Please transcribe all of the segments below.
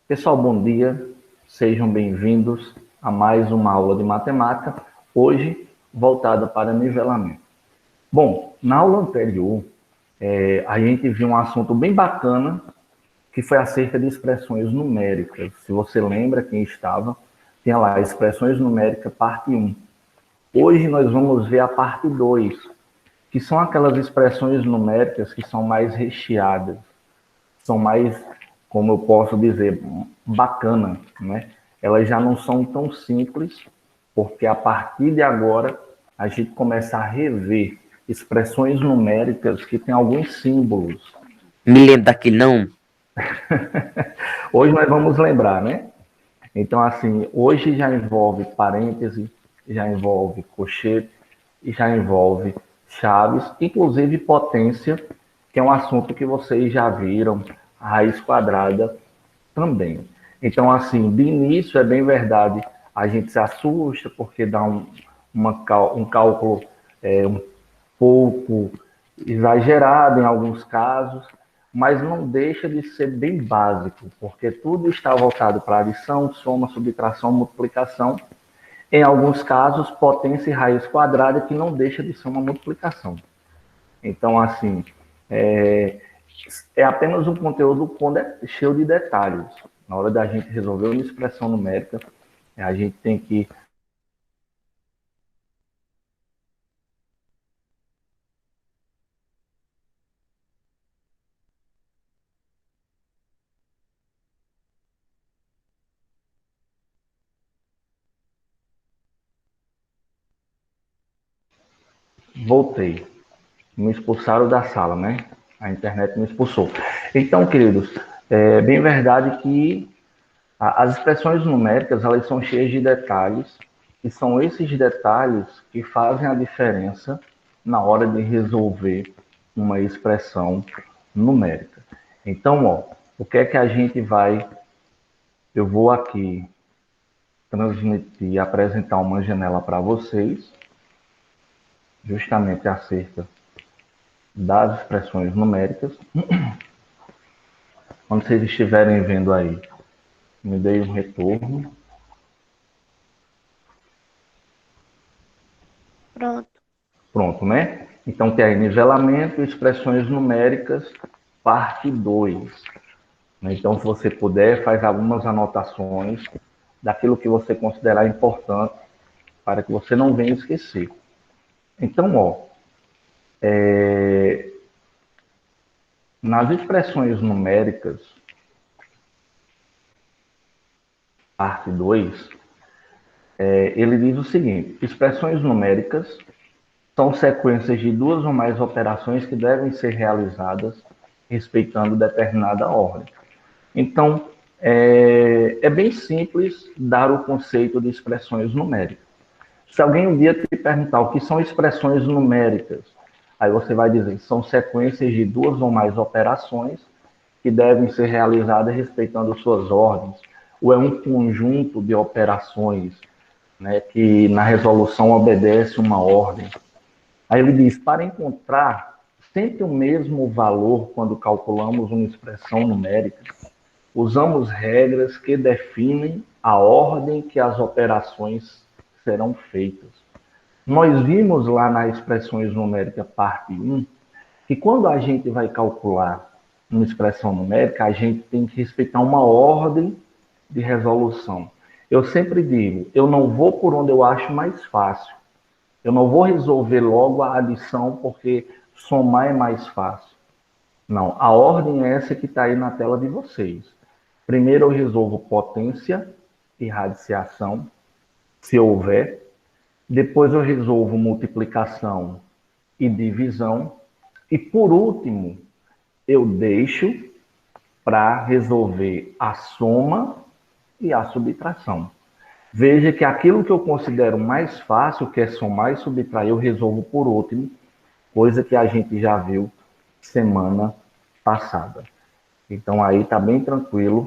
Pessoal, bom dia. Sejam bem-vindos a mais uma aula de matemática, hoje voltada para nivelamento. Bom, na aula anterior, a gente viu um assunto bem bacana, que foi acerca de expressões numéricas. Se você lembra, quem estava, tinha lá expressões numéricas, parte 1. Hoje nós vamos ver a parte 2, que são aquelas expressões numéricas que são mais recheadas, são mais, como eu posso dizer, bacana, né? Elas já não são tão simples, porque a partir de agora a gente começa a rever expressões numéricas que têm alguns símbolos. Me lembro daquele não? Hoje nós vamos lembrar, né? Então, assim, hoje já envolve parêntese, já envolve colchete, já envolve chaves, inclusive potência, que é um assunto que vocês já viram, a raiz quadrada também. Então, assim, de início, é bem verdade, a gente se assusta porque dá um cálculo um pouco exagerado em alguns casos, mas não deixa de ser bem básico, porque tudo está voltado para adição, soma, subtração, multiplicação. Em alguns casos, potência e raiz quadrada, que não deixa de ser uma multiplicação. Então, assim, é, é apenas um conteúdo cheio de detalhes. Na hora da gente resolver uma expressão numérica, a gente tem que. Voltei. Me expulsaram da sala, né? A internet me expulsou. Então, queridos, é bem verdade que as expressões numéricas elas são cheias de detalhes, e são esses detalhes que fazem a diferença na hora de resolver uma expressão numérica. Então, ó, o que é que a gente vai. Eu vou aqui transmitir, apresentar uma janela para vocês, justamente acerca das expressões numéricas. Quando vocês estiverem vendo aí, me deem um retorno. Pronto. Pronto, né? Então tem aí nivelamento e expressões numéricas, parte 2. Então, se você puder, faz algumas anotações daquilo que você considerar importante para que você não venha esquecer. Então, ó, nas expressões numéricas, parte 2, ele diz o seguinte: expressões numéricas são sequências de duas ou mais operações que devem ser realizadas respeitando determinada ordem. Então, é bem simples dar o conceito de expressões numéricas. Se alguém um dia te perguntar o que são expressões numéricas, aí você vai dizer, são sequências de duas ou mais operações que devem ser realizadas respeitando suas ordens, ou é um conjunto de operações, né, que na resolução obedece uma ordem. Aí ele diz, para encontrar sempre o mesmo valor quando calculamos uma expressão numérica, usamos regras que definem a ordem que as operações serão feitas. Nós vimos lá na expressões numéricas parte 1 que quando a gente vai calcular uma expressão numérica, a gente tem que respeitar uma ordem de resolução. Eu sempre digo, eu não vou por onde eu acho mais fácil. Eu não vou resolver logo a adição porque somar é mais fácil. Não, a ordem é essa que está aí na tela de vocês. Primeiro eu resolvo potência e radiciação, se houver. Depois eu resolvo multiplicação e divisão. E por último, eu deixo para resolver a soma e a subtração. Veja que aquilo que eu considero mais fácil, que é somar e subtrair, eu resolvo por último, coisa que a gente já viu semana passada. Então aí está bem tranquilo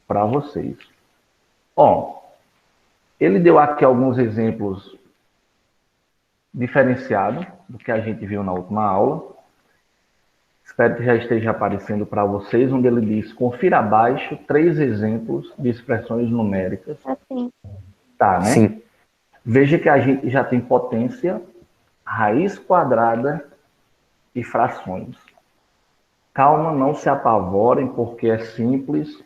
para vocês. Ó, ele deu aqui alguns exemplos diferenciados do que a gente viu na última aula. Espero que já esteja aparecendo para vocês, onde ele diz, confira abaixo 3 exemplos de expressões numéricas. Assim. Tá, né? Sim. Veja que a gente já tem potência, raiz quadrada e frações. Calma, não se apavorem, porque é simples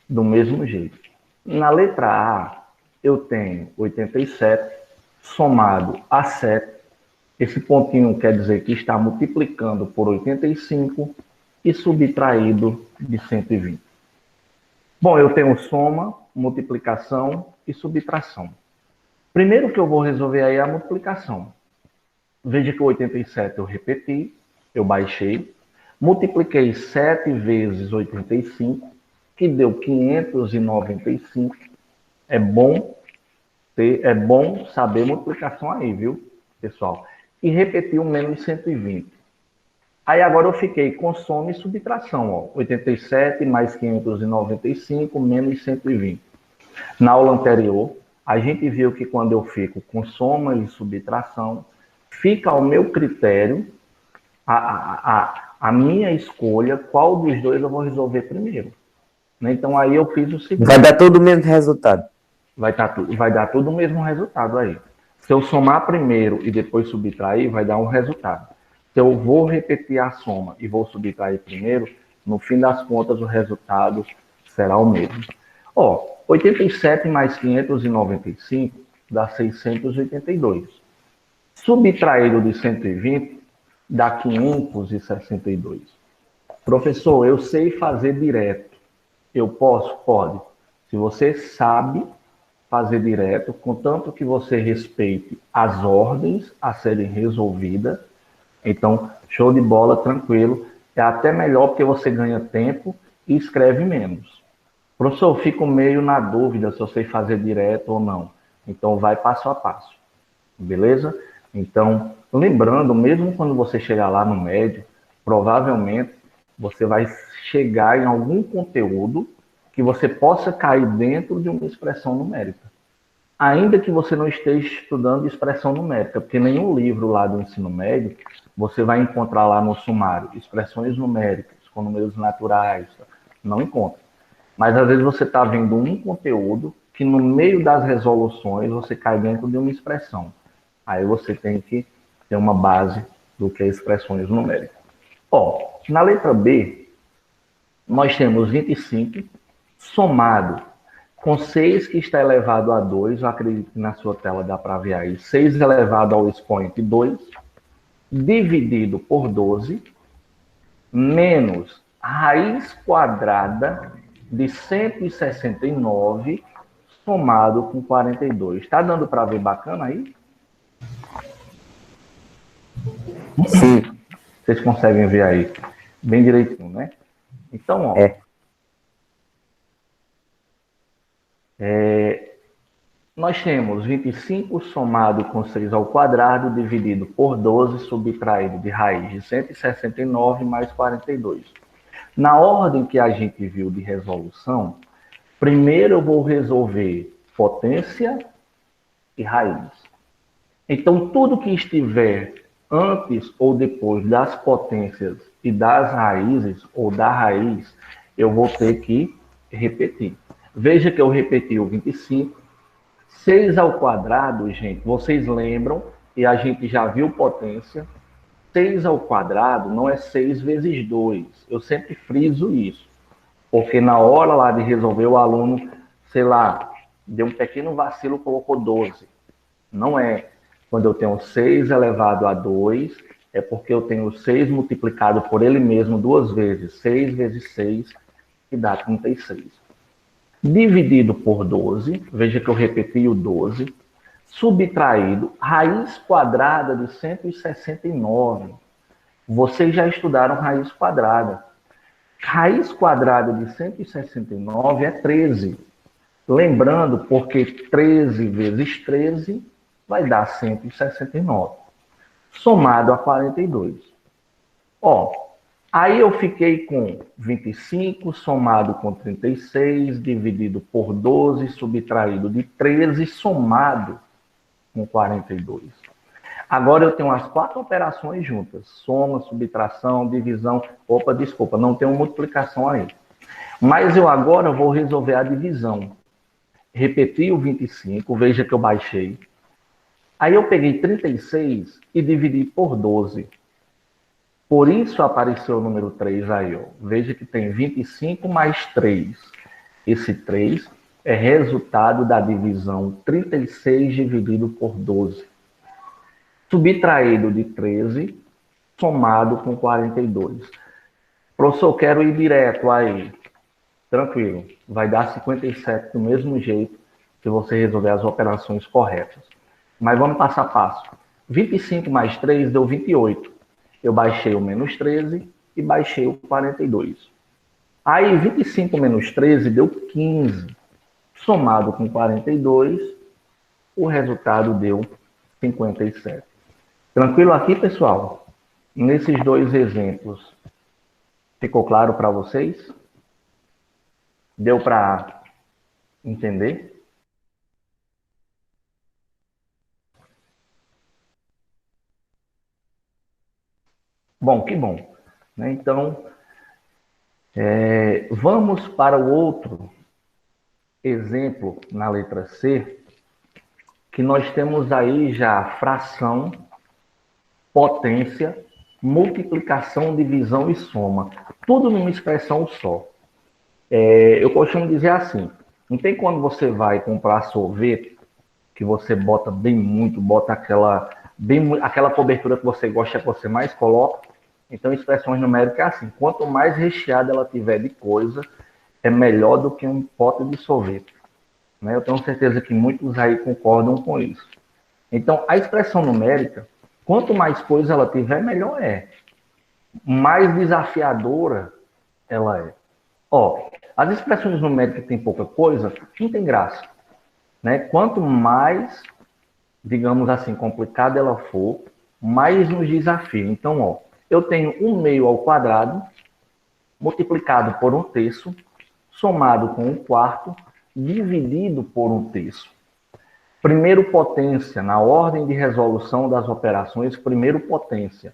do mesmo jeito. Na letra A, eu tenho 87 somado a 7. Esse pontinho quer dizer que está multiplicando por 85 e subtraído de 120. Bom, eu tenho soma, multiplicação e subtração. Primeiro que eu vou resolver aí é a multiplicação. Veja que o 87 eu repeti, eu baixei, multipliquei 7 vezes 85, que deu 595. É bom saber multiplicação aí, viu, pessoal? E repetir o menos 120. Aí agora eu fiquei com soma e subtração, ó. 87 mais 595 menos 120. Na aula anterior, a gente viu que quando eu fico com soma e subtração, fica ao meu critério, a minha escolha, qual dos dois eu vou resolver primeiro. Então aí eu fiz o seguinte. Vai dar todo o mesmo resultado. Vai dar tudo o mesmo resultado aí. Se eu somar primeiro e depois subtrair, vai dar um resultado. Se eu vou repetir a soma e vou subtrair primeiro, no fim das contas o resultado será o mesmo. Ó, 87 mais 595 dá 682. Subtraído de 120 dá 562. Professor, eu sei fazer direto. Eu posso? Pode. Se você sabe fazer direto, contanto que você respeite as ordens a serem resolvidas, então, show de bola, tranquilo. É até melhor porque você ganha tempo e escreve menos. Professor, eu fico meio na dúvida se eu sei fazer direto ou não. Então, vai passo a passo. Beleza? Então, lembrando, mesmo quando você chegar lá no médio, provavelmente você vai chegar em algum conteúdo que você possa cair dentro de uma expressão numérica. Ainda que você não esteja estudando expressão numérica, porque nenhum livro lá do ensino médio você vai encontrar lá no sumário expressões numéricas com números naturais, não encontra. Mas às vezes você está vendo um conteúdo que no meio das resoluções você cai dentro de uma expressão. Aí você tem que ter uma base do que é expressões numéricas. Ó, na letra B, nós temos 25 somado com 6 que está elevado a 2, eu acredito que na sua tela dá para ver aí, 6 elevado ao expoente 2, dividido por 12, menos raiz quadrada de 169, somado com 42. Está dando para ver bacana aí? Sim. Vocês conseguem ver aí bem direitinho, né? Então, ó. Nós temos 25 somado com 6 ao quadrado, dividido por 12, subtraído de raiz de 169 mais 42. Na ordem que a gente viu de resolução, primeiro eu vou resolver potência e raiz. Então, tudo que estiver antes ou depois das potências e das raízes, ou da raiz, eu vou ter que repetir. Veja que eu repeti o 25. 6 ao quadrado, gente, vocês lembram, e a gente já viu potência, 6 ao quadrado não é 6 vezes 2. Eu sempre friso isso, porque na hora lá de resolver o aluno, sei lá, deu um pequeno vacilo, colocou 12. Não é. Quando eu tenho 6 elevado a 2, é porque eu tenho 6 multiplicado por ele mesmo duas vezes. 6 vezes 6, que dá 36. Dividido por 12, veja que eu repeti o 12, subtraído, raiz quadrada de 169. Vocês já estudaram raiz quadrada. Raiz quadrada de 169 é 13. Lembrando, porque 13 vezes 13 vai dar 169. Somado a 42. Ó, aí eu fiquei com 25 somado com 36, dividido por 12, subtraído de 13, somado com 42. Agora eu tenho as 4 operações juntas. Soma, subtração, divisão. Opa, desculpa, não tenho multiplicação aí. Mas eu agora vou resolver a divisão. Repeti o 25, veja que eu baixei. Aí eu peguei 36 e dividi por 12. Por isso apareceu o número 3 aí, ó. Veja que tem 25 mais 3. Esse 3 é resultado da divisão 36 dividido por 12. Subtraído de 13, somado com 42. Professor, quero ir direto aí. Tranquilo. Vai dar 57 do mesmo jeito se você resolver as operações corretas. Mas vamos passo a passo. 25 mais 3 deu 28. Eu baixei o menos 13 e baixei o 42. Aí 25 menos 13 deu 15. Somado com 42, o resultado deu 57. Tranquilo aqui, pessoal? Nesses 2 exemplos, ficou claro para vocês? Deu para entender? Bom, que bom. Então, vamos para o outro exemplo na letra C, que nós temos aí já fração, potência, multiplicação, divisão e soma. Tudo numa expressão só. Eu costumo dizer assim, não tem quando você vai comprar sorvete, que você bota bem muito, bota aquela cobertura que você gosta, que você mais coloca. Então, expressões numéricas é assim, quanto mais recheada ela tiver de coisa, é melhor do que um pote de sorvete. Né? Eu tenho certeza que muitos aí concordam com isso. Então, a expressão numérica, quanto mais coisa ela tiver, melhor é. Mais desafiadora ela é. As expressões numéricas que tem pouca coisa, não tem graça. Né? Quanto mais, digamos assim, complicada ela for, mais nos desafia. Então, eu tenho 1/2 ao quadrado, multiplicado por 1/3, somado com 1/4, dividido por 1/3. Primeiro potência, na ordem de resolução das operações, primeiro potência.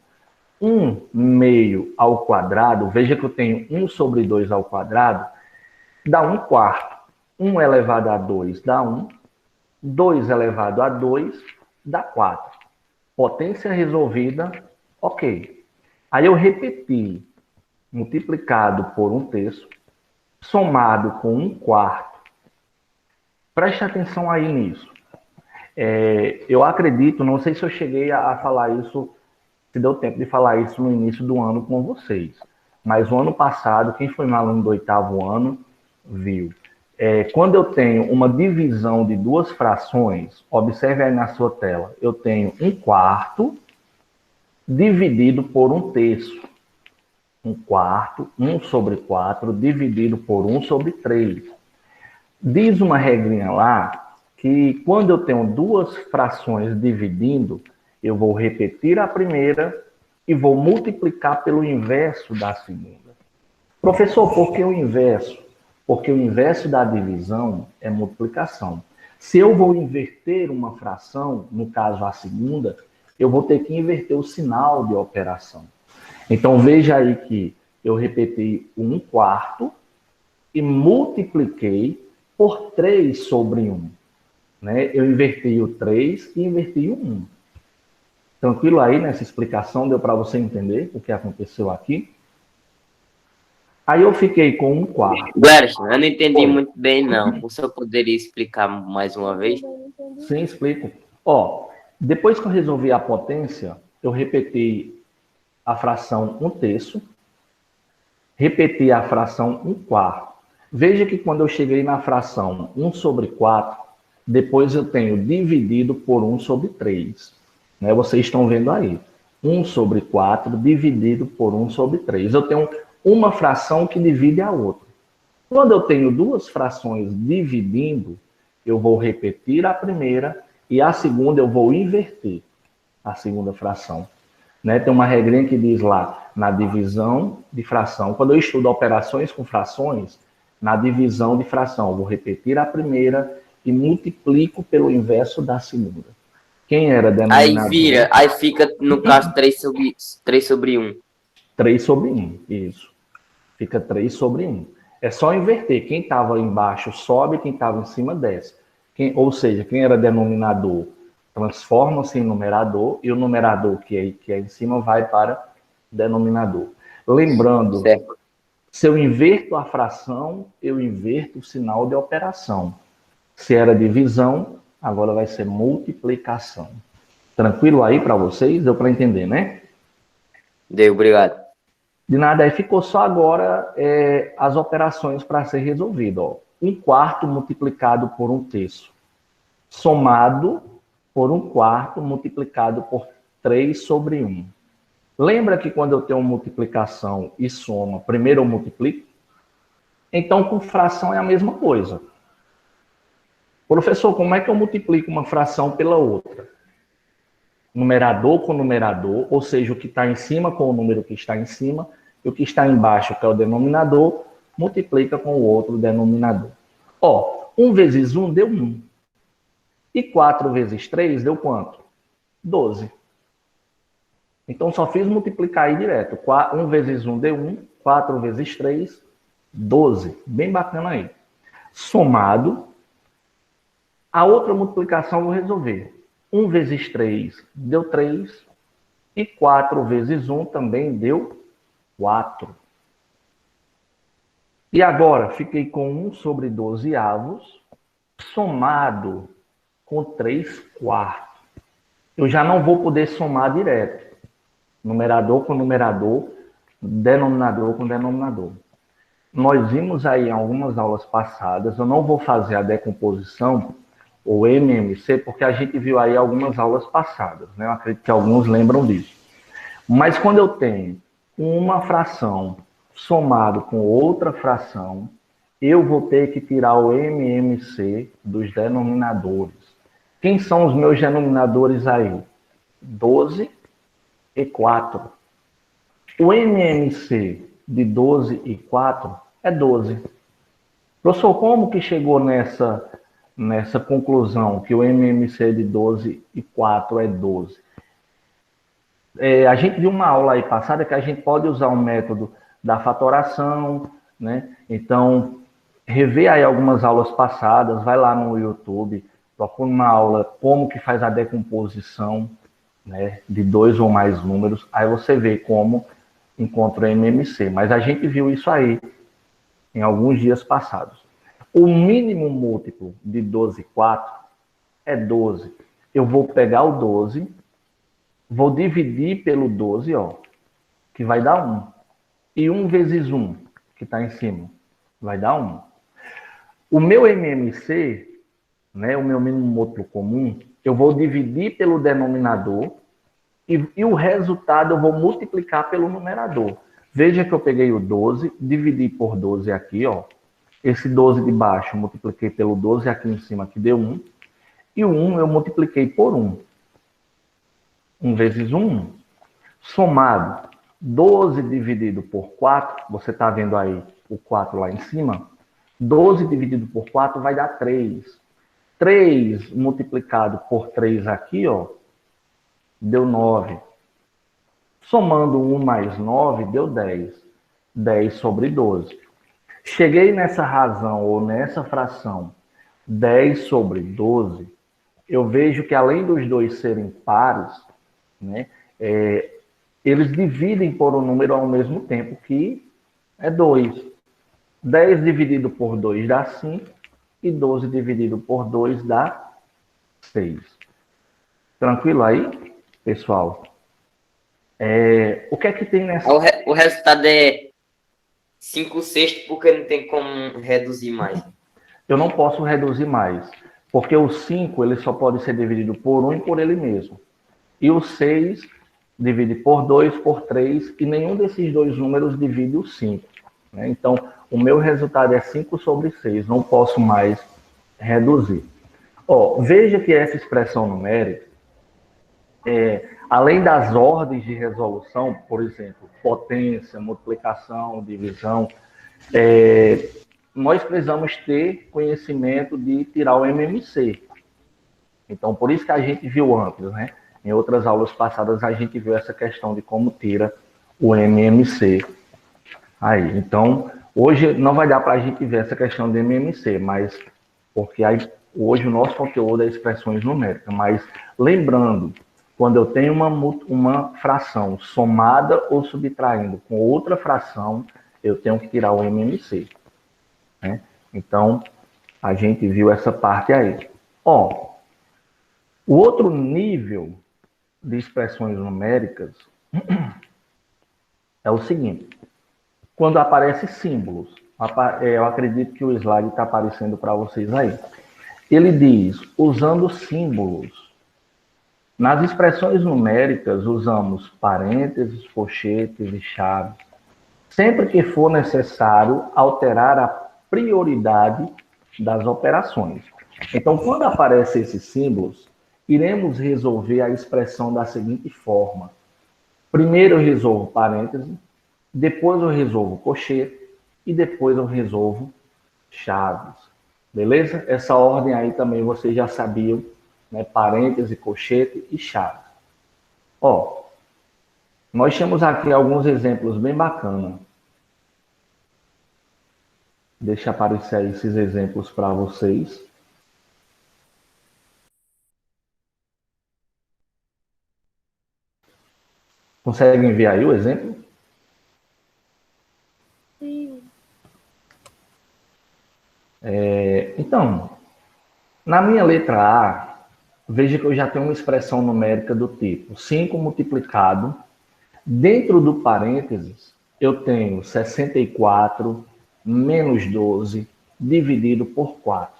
1/2 ao quadrado, veja que eu tenho 1 sobre 2 ao quadrado, dá 1/4. 1 elevado a 2 dá 1. 2 elevado a 2 dá 4. Potência resolvida, ok. Aí eu repeti, multiplicado por 1/3, somado com 1/4. Preste atenção aí nisso. Eu acredito, não sei se eu cheguei a falar isso, se deu tempo de falar isso no início do ano com vocês. Mas o ano passado, quem foi meu aluno do 8º ano, viu. Quando eu tenho uma divisão de 2 frações, observe aí na sua tela, eu tenho 1/4 dividido por 1/3. 1/4, 1 sobre 4, dividido por 1 sobre 3. Diz uma regrinha lá que quando eu tenho 2 frações dividindo, eu vou repetir a primeira e vou multiplicar pelo inverso da segunda. Professor, por que o inverso? Porque o inverso da divisão é multiplicação. Se eu vou inverter uma fração, no caso a segunda, eu vou ter que inverter o sinal de operação. Então, veja aí que eu repeti 1/4 e multipliquei por 3 sobre 1. Né? Eu inverti o 3 e inverti o 1. Tranquilo aí nessa explicação? Deu para você entender o que aconteceu aqui? Aí eu fiquei com 1/4. Glerson, eu não entendi muito bem, não. O senhor poderia explicar mais uma vez? Sim, explico. Depois que eu resolvi a potência, eu repeti a fração 1/3, repeti a fração 1/4. Veja que quando eu cheguei na fração 1 sobre 4, depois eu tenho dividido por 1 sobre 3. Né? Vocês estão vendo aí. 1 sobre 4 dividido por 1 sobre 3. Eu tenho uma fração que divide a outra. Quando eu tenho 2 frações dividindo, eu vou repetir a primeira e a segunda eu vou inverter a segunda fração. Né? Tem uma regrinha que diz lá, na divisão de fração. Quando eu estudo operações com frações, na divisão de fração, eu vou repetir a primeira e multiplico pelo inverso da segunda. Quem era Aí denominador? vira, aí fica, no caso, 3/1. 3 sobre 1, isso. Fica 3 sobre 1. É só inverter. Quem estava embaixo sobe, quem estava em cima desce. Ou seja, quem era denominador transforma-se em numerador e o numerador que é em cima vai para denominador. Lembrando, Certo. se eu inverto a fração, eu inverto o sinal de operação. Se era divisão, agora vai ser multiplicação. Tranquilo aí para vocês? Deu para entender, né? Deu, obrigado. De nada, aí ficou só agora as operações para ser resolvido. Ó. 1/4 multiplicado por 1/3, somado por 1/4 multiplicado por 3 sobre 1. Lembra que quando eu tenho multiplicação e soma, primeiro eu multiplico? Então, com fração é a mesma coisa. Professor, como é que eu multiplico uma fração pela outra? Numerador com numerador, ou seja, o que está em cima com o número que está em cima, e o que está embaixo, que é o denominador, multiplica com o outro denominador. Ó, 1 vezes 1 deu 1. E 4 vezes 3 deu quanto? 12. Então, só fiz multiplicar aí direto. 1 vezes 1 deu 1, 4 vezes 3, 12. Bem bacana aí. Somado, a outra multiplicação eu vou resolver. 1 vezes 3 deu 3. E 4 vezes 1 também deu 4. E agora, fiquei com 1 sobre 12 avos, somado com 3 quartos. Eu já não vou poder somar direto. Numerador com numerador, denominador com denominador. Nós vimos aí em algumas aulas passadas, eu não vou fazer a decomposição, ou MMC, porque a gente viu aí algumas aulas passadas, né? Eu acredito que alguns lembram disso. Mas quando eu tenho uma fração somado com outra fração, eu vou ter que tirar o MMC dos denominadores. Quem são os meus denominadores aí? 12 e 4. O MMC de 12 e 4 é 12. Professor, como que chegou nessa conclusão que o MMC de 12 e 4 é 12? A gente viu uma aula aí passada que a gente pode usar um método da fatoração, né? Então, rever aí algumas aulas passadas, vai lá no YouTube, procura uma aula como que faz a decomposição, né, de 2 ou mais números, aí você vê como encontra o MMC. Mas a gente viu isso aí em alguns dias passados. O mínimo múltiplo de 12 e 4 é 12. Eu vou pegar o 12, vou dividir pelo 12, ó, que vai dar 1. E 1 vezes 1, que está em cima, vai dar 1. O meu MMC, né, o meu mínimo múltiplo comum, eu vou dividir pelo denominador e o resultado eu vou multiplicar pelo numerador. Veja que eu peguei o 12, dividi por 12 aqui, ó. Esse 12 de baixo eu multipliquei pelo 12 aqui em cima, que deu 1. E o 1 eu multipliquei por 1. 1 vezes 1, somado 12 dividido por 4, você está vendo aí o 4 lá em cima, 12 dividido por 4 vai dar 3. 3 multiplicado por 3 aqui, ó, deu 9. Somando 1 mais 9, deu 10. 10 sobre 12. Cheguei nessa razão ou nessa fração 10 sobre 12, eu vejo que além dos dois serem pares, né, eles dividem por um número ao mesmo tempo, que é 2. 10 dividido por 2 dá 5, e 12 dividido por 2 dá 6. Tranquilo aí, pessoal? O que é que tem nessa... O resultado é 5/6, porque não tem como reduzir mais. Eu não posso reduzir mais, porque o 5 ele só pode ser dividido por 1 e por ele mesmo. E o 6 divide por 2, por 3, e nenhum desses dois números divide o 5. Né? Então, o meu resultado é 5 sobre 6, não posso mais reduzir. Veja que essa expressão numérica, além das ordens de resolução, por exemplo, potência, multiplicação, divisão, nós precisamos ter conhecimento de tirar o MMC. Então, por isso que a gente viu antes, né? Em outras aulas passadas, a gente viu essa questão de como tira o MMC aí. Então, hoje não vai dar para a gente ver essa questão de MMC, mas porque aí, hoje o nosso conteúdo é expressões numéricas. Mas lembrando, quando eu tenho uma fração somada ou subtraindo com outra fração, eu tenho que tirar o MMC. Né? Então, a gente viu essa parte aí. Ó, o outro nível de expressões numéricas é o seguinte. Quando aparecem símbolos, eu acredito que o slide está aparecendo para vocês aí. Ele diz, usando símbolos. Nas expressões numéricas, usamos parênteses, colchetes e chaves. Sempre que for necessário alterar a prioridade das operações. Então, quando aparecem esses símbolos, iremos resolver a expressão da seguinte forma. Primeiro eu resolvo parêntese, depois eu resolvo colchete e depois eu resolvo chaves. Beleza? Essa ordem aí também vocês já sabiam, né? Parêntese, colchete e chaves. Ó, nós temos aqui alguns exemplos bem bacanas. Deixa aparecer aí esses exemplos para vocês. Conseguem ver aí o exemplo? Sim. Então, na minha letra A, veja que eu já tenho uma expressão numérica do tipo 5 multiplicado. Dentro do parênteses, eu tenho 64 menos 12 dividido por 4.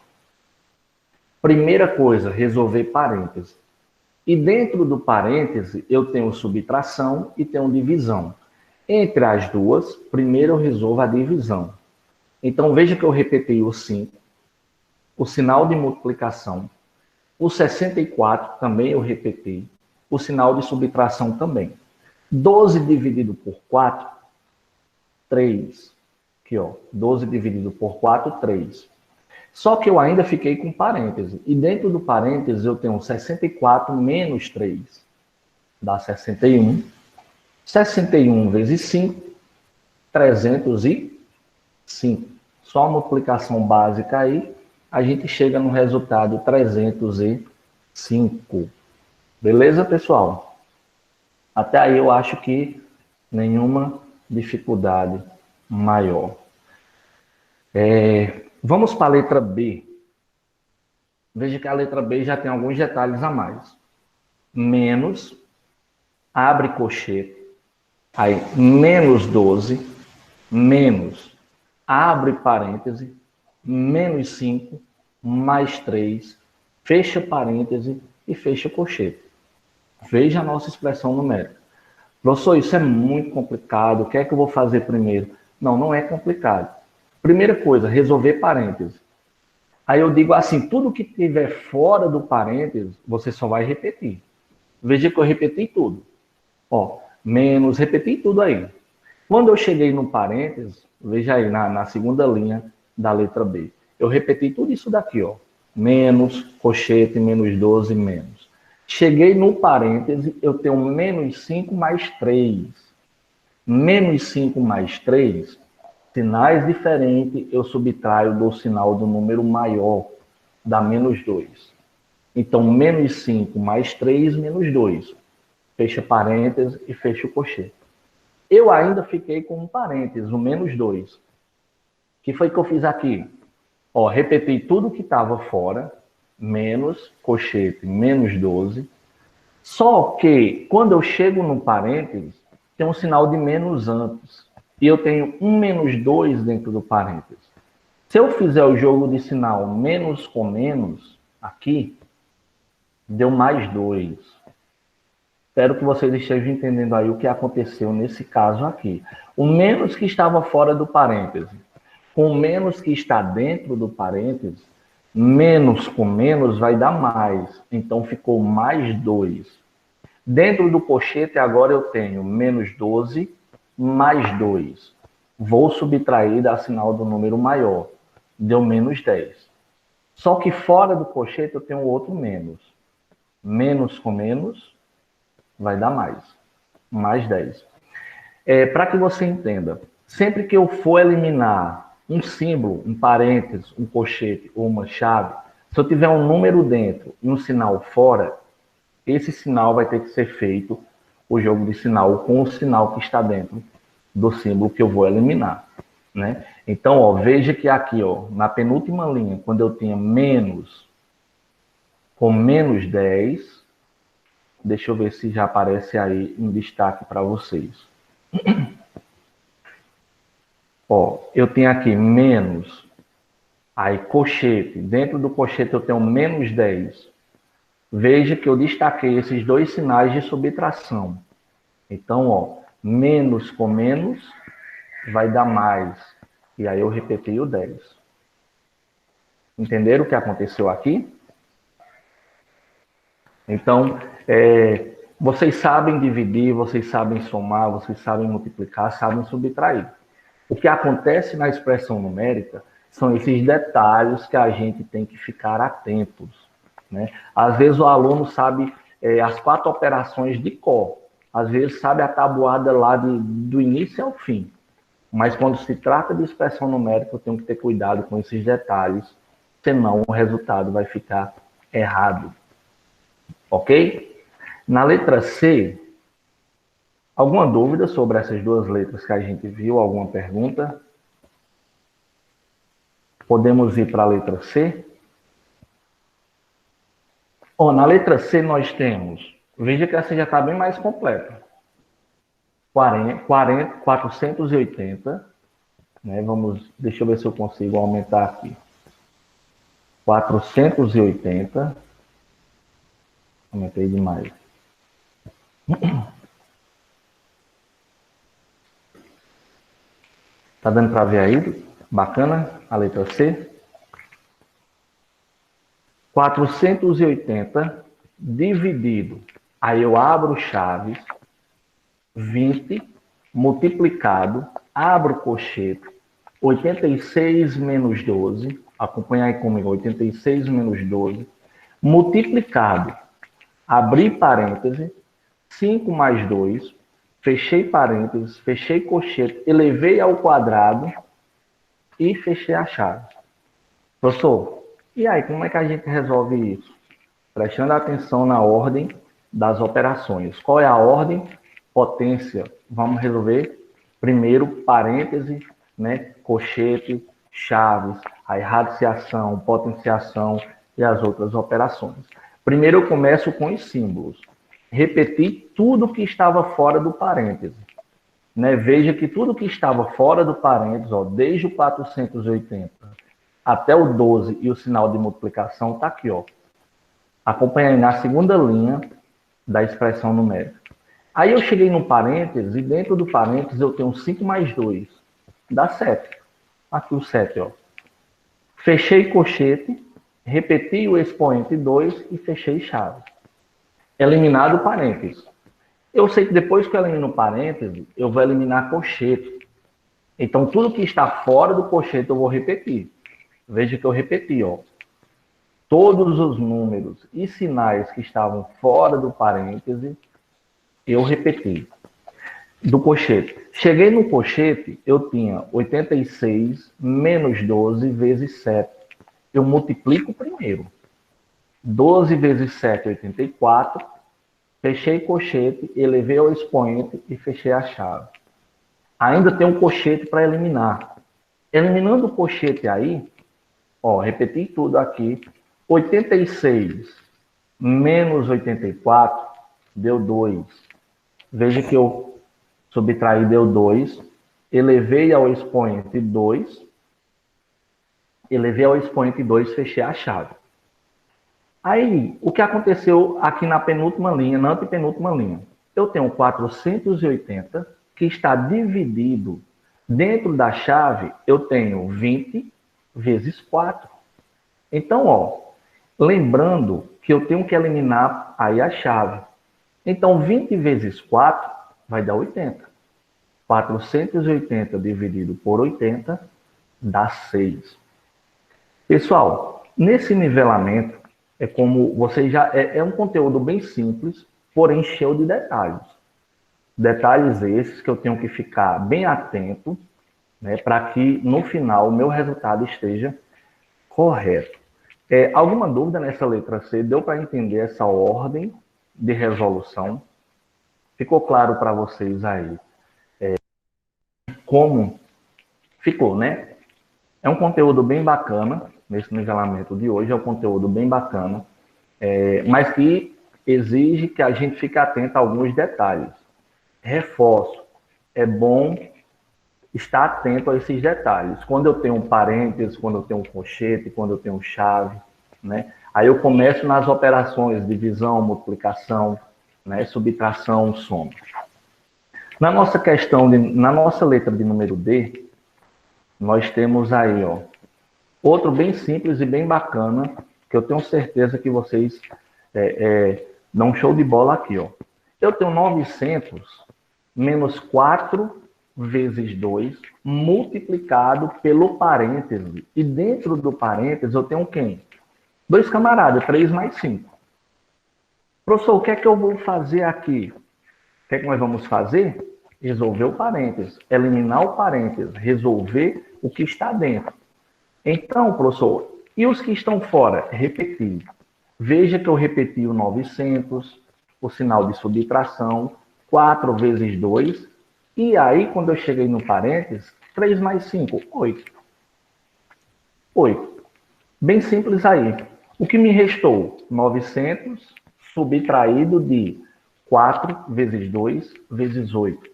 Primeira coisa, resolver parêntese. E dentro do parêntese, eu tenho subtração e tenho divisão. Entre as duas, primeiro eu resolvo a divisão. Então, veja que eu repeti o 5, o sinal de multiplicação, o 64 também eu repeti, o sinal de subtração também. 12 dividido por 4, 3. Aqui, ó, 12 dividido por 4, 3. Só que eu ainda fiquei com parêntese. E dentro do parêntese eu tenho 64 menos 3. Dá 61. 61 vezes 5, 305. Só a multiplicação básica aí, a gente chega no resultado 305. Beleza, pessoal? Até aí eu acho que nenhuma dificuldade maior. Vamos para a letra B. Veja que a letra B já tem alguns detalhes a mais. Menos, abre colchete, aí menos 12, menos, abre parêntese, menos 5, mais 3, fecha parêntese e fecha colchete. Veja a nossa expressão numérica. Professor, isso é muito complicado, o que é que eu vou fazer primeiro? Não, não é complicado. Primeira coisa, resolver parêntese. Aí eu digo assim, tudo que estiver fora do parêntese, você só vai repetir. Veja que eu repeti tudo. Ó, menos, repeti tudo aí. Quando eu cheguei no parêntese, veja aí, na segunda linha da letra B, eu repeti tudo isso daqui, ó. Menos, colchete, menos 12, menos. Cheguei no parêntese, eu tenho menos 5 mais 3. Menos 5 mais 3, sinais diferentes, eu subtraio do sinal do número maior, dá menos 2. Então, menos 5 mais 3, menos 2. Fecha parênteses e fecha o colchete. Eu ainda fiquei com um parênteses, o menos 2. O que foi que eu fiz aqui? Ó, repeti tudo que estava fora, menos, colchete, menos 12. Só que, quando eu chego no parênteses, tem um sinal de menos antes. E eu tenho um menos 2 dentro do parênteses. Se eu fizer o jogo de sinal menos com menos, aqui, deu mais 2. Espero que vocês estejam entendendo aí o que aconteceu nesse caso aqui. O menos que estava fora do parêntese, com o menos que está dentro do parêntese, menos com menos vai dar mais. Então ficou mais 2. Dentro do colchete agora eu tenho menos 12 mais 2. Vou subtrair da sinal do número maior. Deu menos 10. Só que fora do colchete eu tenho outro menos. Menos com menos vai dar mais. Mais 10. Para que você entenda, sempre que eu for eliminar um símbolo, um parênteses, um colchete ou uma chave, se eu tiver um número dentro e um sinal fora, esse sinal vai ter que ser feito, o jogo de sinal, com o sinal que está dentro do símbolo que eu vou eliminar, né? Então, ó, veja que aqui, ó, na penúltima linha, quando eu tinha menos com menos 10, deixa eu ver se já aparece aí em destaque para vocês. Ó, eu tenho aqui menos, aí colchete, dentro do colchete eu tenho menos 10. Veja que eu destaquei esses dois sinais de subtração. Então, ó, menos com menos vai dar mais. E aí eu repeti o 10. Entenderam o que aconteceu aqui? Então, vocês sabem dividir, vocês sabem somar, vocês sabem multiplicar, sabem subtrair. O que acontece na expressão numérica são esses detalhes que a gente tem que ficar atentos, né? Às vezes o aluno sabe as 4 operações de cor, às vezes sabe a tabuada lá do início ao fim, mas quando se trata de expressão numérica eu tenho que ter cuidado com esses detalhes, senão o resultado vai ficar errado. Ok? Na letra C, alguma dúvida sobre essas duas letras que a gente viu? Alguma pergunta? Podemos ir para a letra C? Oh, na letra C nós temos, veja que essa já está bem mais completa. 480, né? Deixa eu ver se eu consigo aumentar aqui. 480. Aumentei demais. Tá dando para ver aí? Bacana a letra C. 480 dividido. Aí eu abro chaves. 20 multiplicado. Abro colchete. 86 menos 12. Acompanha aí comigo. 86 menos 12. Multiplicado. Abri parêntese. 5 mais 2. Fechei parênteses, fechei colchete, elevei ao quadrado e fechei a chave. Professor, e aí, como é que a gente resolve isso? Prestando atenção na ordem das operações. Qual é a ordem? Potência. Vamos resolver primeiro parêntese, né? Colchete, chaves, aí radiciação, potenciação e as outras operações. Primeiro eu começo com os símbolos. Repetir tudo que estava fora do parêntese. Né? Veja que tudo que estava fora do parêntese, ó, desde o 480 até o 12 e o sinal de multiplicação está aqui. Ó. Acompanha aí na segunda linha da expressão numérica. Aí eu cheguei no parêntese e dentro do parêntese eu tenho 5 mais 2. Dá 7. Aqui o 7. Ó. Fechei colchete, repeti o expoente 2 e fechei chave. Eliminado o parênteses. Eu sei que depois que eu elimino o parêntese, eu vou eliminar colchete. Então, tudo que está fora do colchete eu vou repetir. Veja que eu repeti, ó. Todos os números e sinais que estavam fora do parêntese, eu repeti. Do colchete. Cheguei no colchete, eu tinha 86 menos 12 vezes 7. Eu multiplico primeiro. 12 vezes 7, 84. Fechei colchete, elevei ao expoente e fechei a chave. Ainda tem um colchete para eliminar. Eliminando o colchete aí, ó, repeti tudo aqui. 86 menos 84 deu 2. Veja que eu subtraí, deu 2. Elevei ao expoente 2. Elevei ao expoente 2, fechei a chave. Aí, o que aconteceu aqui na penúltima linha, na antepenúltima linha? Eu tenho 480, que está dividido. Dentro da chave, eu tenho 20 vezes 4. Então, ó, lembrando que eu tenho que eliminar aí a chave. Então, 20 vezes 4 vai dar 80. 480 dividido por 80 dá 6. Pessoal, nesse nivelamento, É como você já... É um conteúdo bem simples, porém cheio de detalhes. Detalhes esses que eu tenho que ficar bem atento, né, para que no final o meu resultado esteja correto. Alguma dúvida nessa letra C? Deu para entender essa ordem de resolução? Ficou claro para vocês aí como ficou, né? É um conteúdo bem bacana, nesse nivelamento de hoje, é um conteúdo bem bacana, mas que exige que a gente fique atento a alguns detalhes. Reforço, é bom estar atento a esses detalhes. Quando eu tenho um parênteses, quando eu tenho um colchete, quando eu tenho chave, né? Aí eu começo nas operações, divisão, multiplicação, né? Subtração, soma. Na nossa na nossa letra de número D, nós temos aí, ó, outro bem simples e bem bacana, que eu tenho certeza que vocês dão um show de bola aqui, ó. Eu tenho 900 menos 4 vezes 2 multiplicado pelo parêntese. E dentro do parêntese eu tenho quem? Dois camaradas, 3 mais 5. Professor, o que é que eu vou fazer aqui? O que é que nós vamos fazer? Resolver o parêntese, eliminar o parêntese, resolver o que está dentro. Então, professor, e os que estão fora? Repetir. Veja que eu repeti o 900, o sinal de subtração, 4 vezes 2, e aí, quando eu cheguei no parênteses, 3 mais 5, 8. 8. Bem simples aí. O que me restou? 900 subtraído de 4 vezes 2 vezes 8.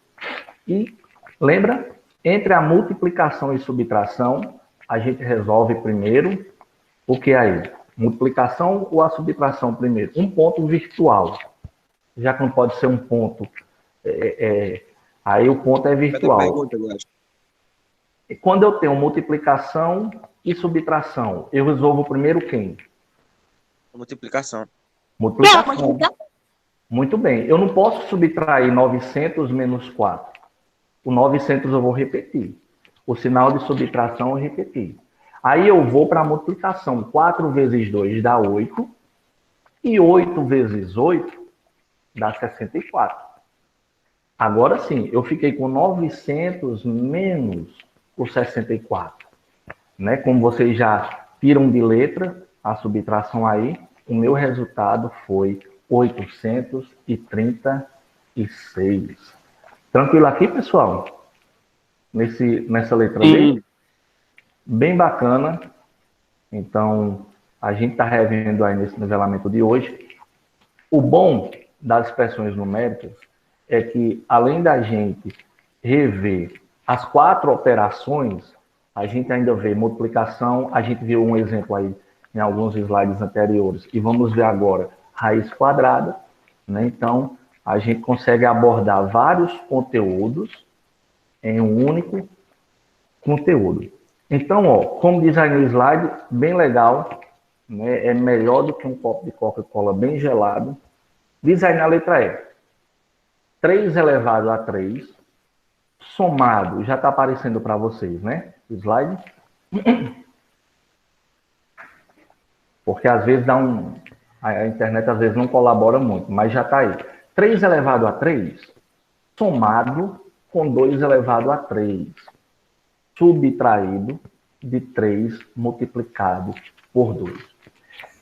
E lembra? Entre a multiplicação e subtração, a gente resolve primeiro o que aí? Multiplicação ou a subtração primeiro? Um ponto virtual. Já que não pode ser um ponto... aí o ponto é virtual. E quando eu tenho multiplicação e subtração, eu resolvo primeiro quem? Multiplicação. Multiplicação. Muito bem. Eu não posso subtrair 900 menos 4. O 900 eu vou repetir. O sinal de subtração eu repeti. Aí eu vou para a multiplicação. 4 vezes 2 dá 8. E 8 vezes 8 dá 64. Agora sim, eu fiquei com 900 menos o 64. Né? Como vocês já tiram de letra a subtração aí, o meu resultado foi 836. Tranquilo aqui, pessoal? Nessa letra D? Bem bacana. Então, a gente está revendo aí nesse nivelamento de hoje. O bom das expressões numéricas é que, além da gente rever as 4 operações, a gente ainda vê multiplicação, a gente viu um exemplo aí em alguns slides anteriores, e vamos ver agora raiz quadrada, né? Então, a gente consegue abordar vários conteúdos em um único conteúdo. Então, ó, como diz aí no slide, bem legal, né? É melhor do que um copo de Coca-Cola bem gelado. Diz aí na letra E. 3 elevado a 3, somado, já está aparecendo para vocês, né? O slide. Porque às vezes a internet às vezes não colabora muito, mas já está aí. 3 elevado a 3, somado com 2 elevado a 3, subtraído de 3 multiplicado por 2.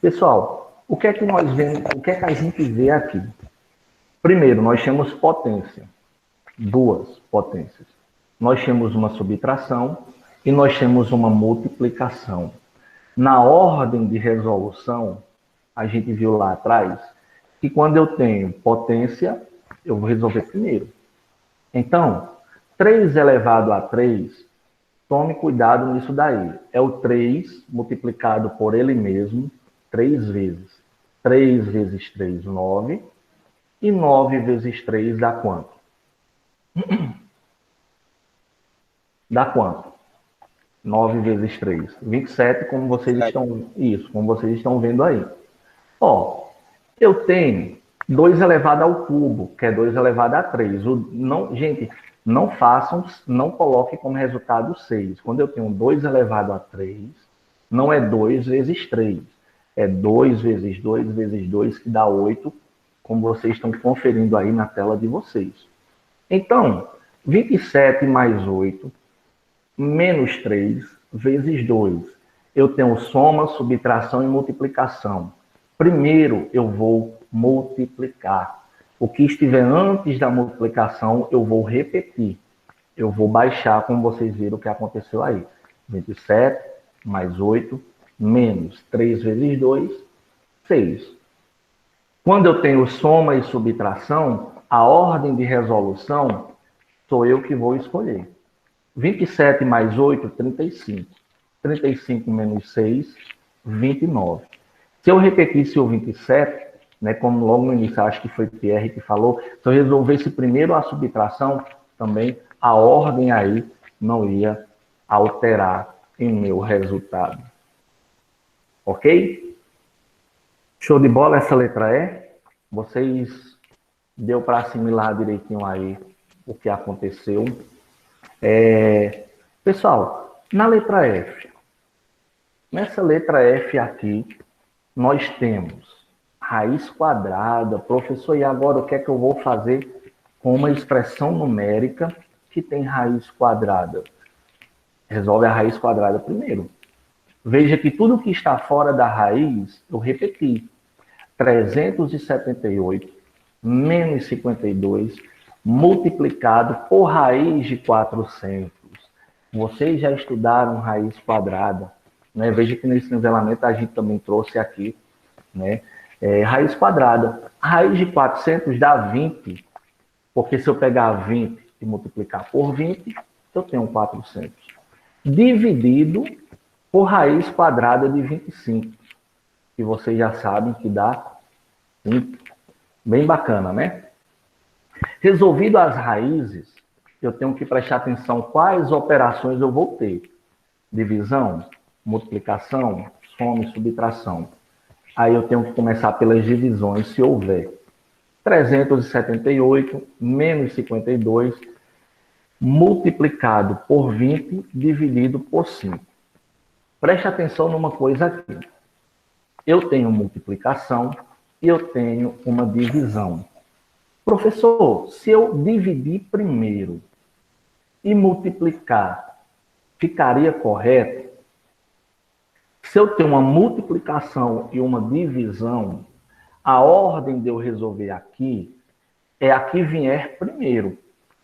Pessoal, o que é que nós vemos, o que é que a gente vê aqui? Primeiro, nós temos potência, 2 potências. Nós temos uma subtração e nós temos uma multiplicação. Na ordem de resolução, a gente viu lá atrás que quando eu tenho potência, eu vou resolver primeiro. Então, 3 elevado a 3, tome cuidado nisso daí. É o 3 multiplicado por ele mesmo 3 vezes. 3 vezes 3, 9. E 9 vezes 3 dá quanto? Dá quanto? 9 vezes 3. 27, como vocês estão... Isso, como vocês estão vendo aí. Ó, eu tenho 2 elevado ao cubo, que é 2 elevado a 3. Gente, não façam, não coloquem como resultado 6. Quando eu tenho 2 elevado a 3, não é 2 vezes 3. é 2 vezes 2 vezes 2, que dá 8, como vocês estão conferindo aí na tela de vocês. Então, 27 mais 8, menos 3, vezes 2. Eu tenho soma, subtração e multiplicação. Primeiro, eu vou multiplicar. O que estiver antes da multiplicação, eu vou repetir. Eu vou baixar, como vocês viram o que aconteceu aí. 27 mais 8, menos 3 vezes 2, 6. Quando eu tenho soma e subtração, a ordem de resolução sou eu que vou escolher. 27 mais 8, 35. 35 menos 6, 29. Se eu repetisse o 27, né, como logo no início, acho que foi Pierre que falou, se eu resolvesse primeiro a subtração, também a ordem aí não ia alterar em meu resultado. Ok? Show de bola essa letra E? Vocês deu para assimilar direitinho aí o que aconteceu. Pessoal, na letra F, nessa letra F aqui, nós temos raiz quadrada. Professor, e agora o que é que eu vou fazer com uma expressão numérica que tem raiz quadrada? Resolve a raiz quadrada primeiro. Veja que tudo que está fora da raiz, eu repeti. 378 menos 52 multiplicado por raiz de 400. Vocês já estudaram raiz quadrada, né? Veja que nesse nivelamento a gente também trouxe aqui, né? Raiz quadrada. A raiz de 400 dá 20, porque se eu pegar 20 e multiplicar por 20, eu tenho 400. Dividido por raiz quadrada de 25, que vocês já sabem que dá 5. Bem bacana, né? Resolvido as raízes, eu tenho que prestar atenção quais operações eu vou ter. Divisão, multiplicação, soma e subtração. Aí eu tenho que começar pelas divisões, se houver. 378 menos 52 multiplicado por 20 dividido por 5. Preste atenção numa coisa aqui. Eu tenho multiplicação e eu tenho uma divisão. Professor, se eu dividir primeiro e multiplicar, ficaria correto? Se eu tenho uma multiplicação e uma divisão, a ordem de eu resolver aqui é a que vier primeiro.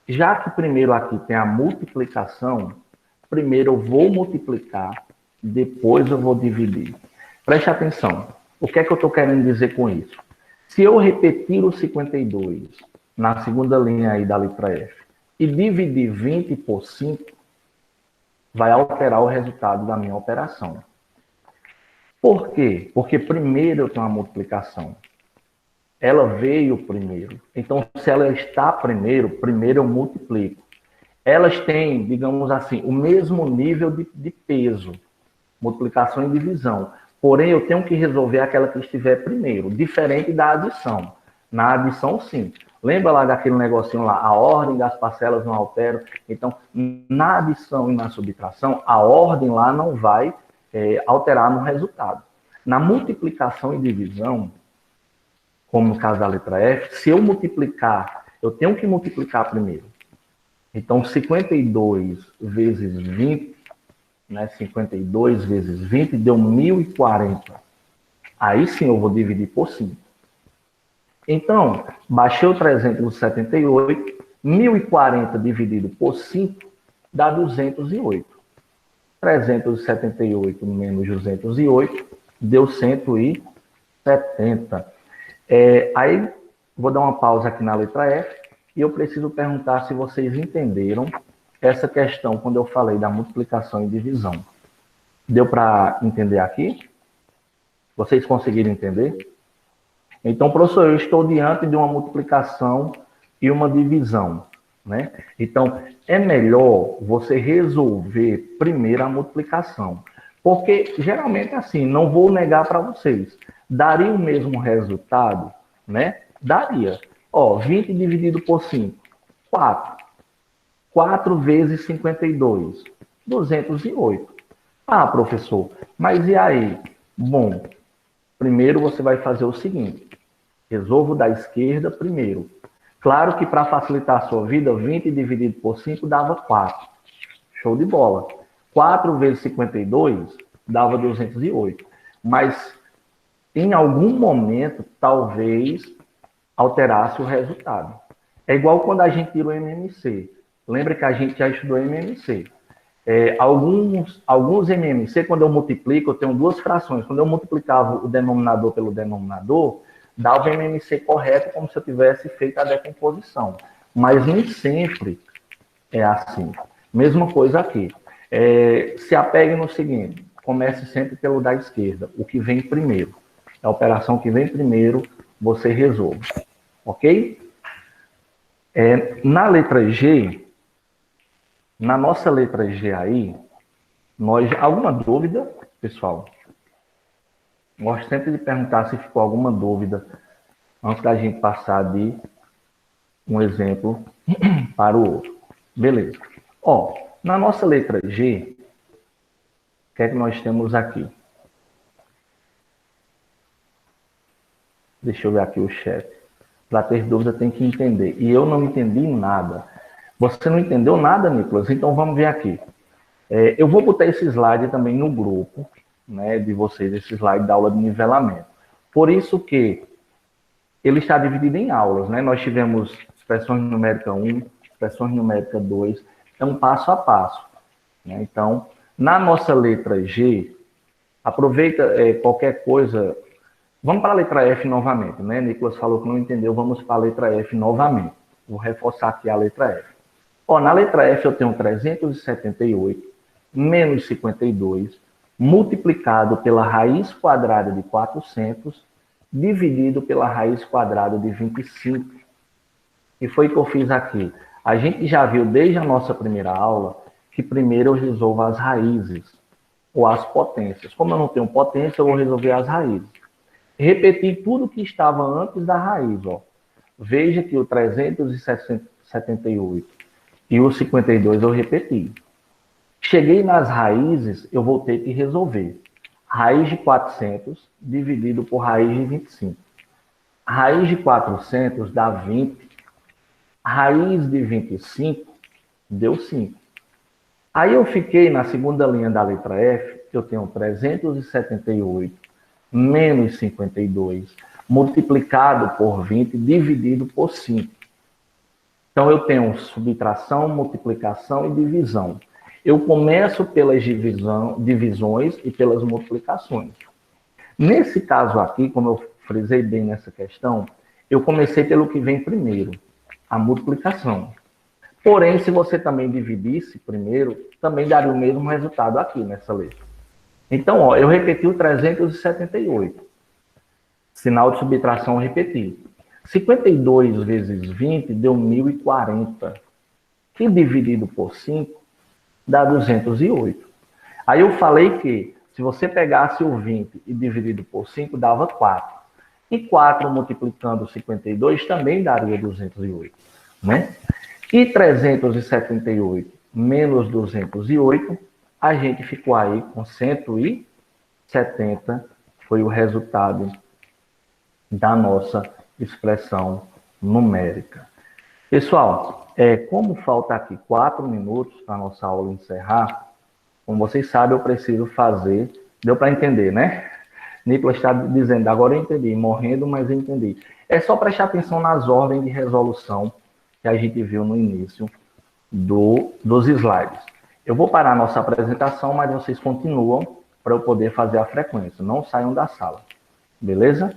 Já que primeiro aqui tem a multiplicação, primeiro eu vou multiplicar, depois eu vou dividir. Preste atenção. O que é que eu estou querendo dizer com isso? Se eu repetir o 52 na segunda linha aí da letra F e dividir 20 por 5, vai alterar o resultado da minha operação. Por quê? Porque primeiro eu tenho uma multiplicação. Ela veio primeiro. Então, se ela está primeiro, primeiro eu multiplico. Elas têm, digamos assim, o mesmo nível de peso. Multiplicação e divisão. Porém, eu tenho que resolver aquela que estiver primeiro, diferente da adição. Na adição, sim. Lembra lá daquele negocinho lá, a ordem das parcelas não altera. Então, na adição e na subtração, a ordem lá não vai alterar no resultado. Na multiplicação e divisão, como no caso da letra F, se eu multiplicar, eu tenho que multiplicar primeiro. Então, 52 vezes 20, né, 52 vezes 20 deu 1040. Aí sim eu vou dividir por 5. Então, baixei o 378, 1040 dividido por 5 dá 208. 378 menos 208 deu 170. Aí, vou dar uma pausa aqui na letra F e eu preciso perguntar se vocês entenderam essa questão quando eu falei da multiplicação e divisão. Deu para entender aqui? Vocês conseguiram entender? Então, professor, eu estou diante de uma multiplicação e uma divisão, né? Então, é melhor você resolver primeiro a multiplicação. Porque, geralmente, assim, não vou negar para vocês, daria o mesmo resultado, né? Daria. 20 dividido por 5, 4. 4 vezes 52, 208. Ah, professor, mas e aí? Bom, primeiro você vai fazer o seguinte, resolvo da esquerda primeiro. Claro que para facilitar a sua vida, 20 dividido por 5 dava 4. Show de bola. 4 vezes 52 dava 208. Mas em algum momento, talvez alterasse o resultado. É igual quando a gente tira o MMC. Lembra que a gente já estudou MMC. Alguns MMC, quando eu multiplico, eu tenho duas frações. Quando eu multiplicava o denominador pelo denominador, dava o MMC correto, como se eu tivesse feito a decomposição. Mas nem sempre é assim. Mesma coisa aqui. Se apegue no seguinte, comece sempre pelo da esquerda, o que vem primeiro. A operação que vem primeiro, você resolve. Ok? Na letra G, na nossa letra G aí, alguma dúvida, pessoal? Gosto sempre de perguntar se ficou alguma dúvida antes da gente passar de um exemplo para o outro. Beleza. Na nossa letra G, o que é que nós temos aqui? Deixa eu ver aqui o chat. Para ter dúvida tem que entender. E eu não entendi nada. Você não entendeu nada, Nicolas? Então vamos ver aqui. Eu vou botar esse slide também no grupo, né, de vocês, esse slide da aula de nivelamento. Por isso que ele está dividido em aulas, né? Nós tivemos expressões numérica 1, expressões numérica 2, é um passo a passo. Né? Então, na nossa letra G, aproveita qualquer coisa. Vamos para a letra F novamente, né? Nicolas falou que não entendeu, vamos para a letra F novamente. Vou reforçar aqui a letra F. Na letra F eu tenho 378 menos 52 multiplicado pela raiz quadrada de 400 dividido pela raiz quadrada de 25. E foi o que eu fiz aqui. A gente já viu desde a nossa primeira aula que primeiro eu resolvo as raízes ou as potências. Como eu não tenho potência, eu vou resolver as raízes. Repetir tudo que estava antes da raiz. Veja que o 378 e o 52 eu repeti. Cheguei nas raízes, eu vou ter que resolver. Raiz de 400 dividido por raiz de 25. Raiz de 400 dá 20. Raiz de 25 deu 5. Aí eu fiquei na segunda linha da letra F, eu tenho 378 menos 52 multiplicado por 20 dividido por 5. Então, eu tenho subtração, multiplicação e divisão. Eu começo pelas divisões e pelas multiplicações. Nesse caso aqui, como eu frisei bem nessa questão, eu comecei pelo que vem primeiro, a multiplicação. Porém, se você também dividisse primeiro, também daria o mesmo resultado aqui nessa letra. Então, eu repeti o 378. Sinal de subtração, repeti. 52 vezes 20 deu 1040. Que dividido por 5 dá 208. Aí eu falei que se você pegasse o 20 e dividido por 5 dava 4. E 4 multiplicando 52 também daria 208. Né? E 378 menos 208, a gente ficou aí com 170, foi o resultado da nossa expressão numérica. Pessoal, como falta aqui 4 minutos para a nossa aula encerrar, como vocês sabem, eu preciso fazer... Deu para entender, né? Nicolas está dizendo, agora eu entendi, morrendo, mas eu entendi. É só prestar atenção nas ordens de resolução que a gente viu no início dos slides. Eu vou parar a nossa apresentação, mas vocês continuam para eu poder fazer a frequência. Não saiam da sala. Beleza?